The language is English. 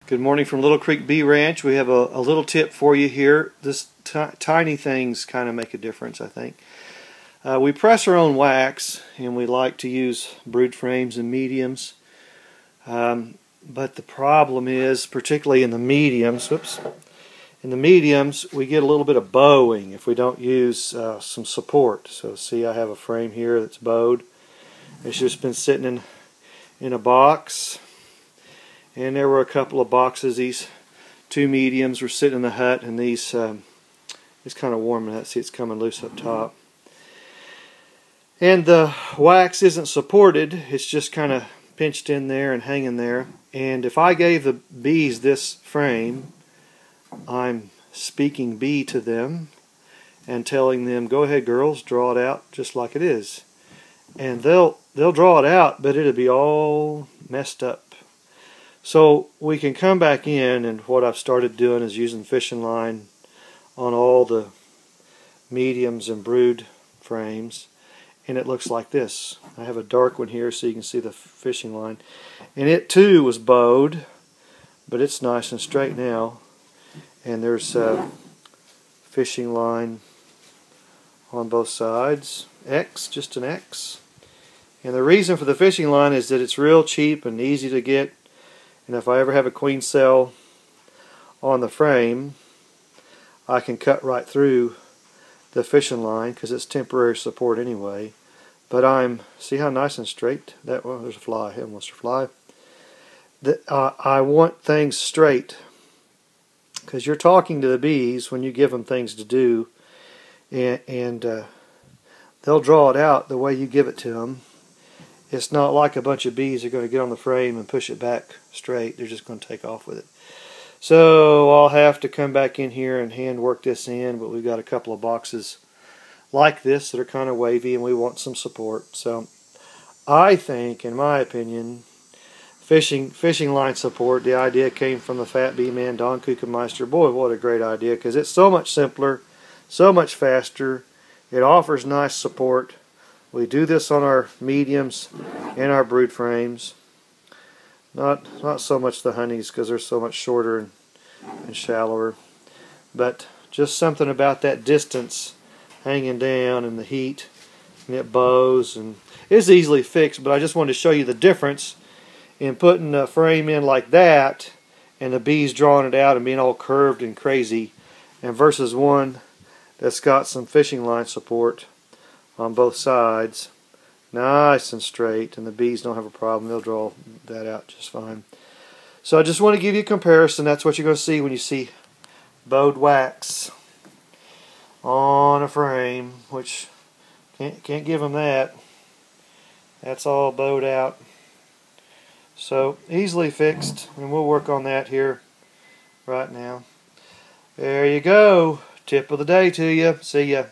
Good morning from Little Creek Bee Ranch. We have a little tip for you here. This tiny things kind of make a difference, I think. We press our own wax, and we like to use brood frames and mediums. But the problem is, particularly in the mediums, we get a little bit of bowing if we don't use some support. So see, I have a frame here that's bowed. It's just been sitting in a box. And there were a couple of boxes. These two mediums were sitting in the hut, and these it's kind of warm in that. See, it's coming loose up top. And the wax isn't supported. It's just kind of pinched in there and hanging there. And if I gave the bees this frame, I'm speaking bee to them and telling them, "Go ahead, girls, draw it out just like it is." And they'll draw it out, but it'll be all messed up. So we can come back in, and what I've started doing is using fishing line on all the mediums and brood frames, and it looks like this. I have a dark one here so you can see the fishing line, and it too was bowed, but it's nice and straight now, and there's a fishing line on both sides. X, just an X. And the reason for the fishing line is that it's real cheap and easy to get. And if I ever have a queen cell on the frame, I can cut right through the fishing line because it's temporary support anyway. But see how nice and straight that was? There's a fly. It wants to fly. I want things straight because you're talking to the bees when you give them things to do, and they'll draw it out the way you give it to them. It's not like a bunch of bees are going to get on the frame and push it back straight. They're just going to take off with it. So I'll have to come back in here and hand work this in, but we've got a couple of boxes like this that are kind of wavy, and we want some support. So I think, in my opinion, fishing line support, the idea came from the Fat Bee Man, Don Kuchenmeister. Boy, what a great idea, because it's so much simpler, so much faster. It offers nice support. We do this on our mediums and our brood frames. Not so much the honeys because they're so much shorter and shallower. But just something about that distance hanging down and the heat, and it bows, and it's easily fixed. But I just wanted to show you the difference in putting a frame in like that and the bees drawing it out and being all curved and crazy, and versus one that's got some fishing line support on both sides, nice and straight, and the bees don't have a problem. They'll draw that out just fine. So I just want to give you a comparison. That's what you're going to see when you see bowed wax on a frame, which can't give them that. That's all bowed out. So easily fixed, and we'll work on that here right now. There you go. Tip of the day to you. See ya.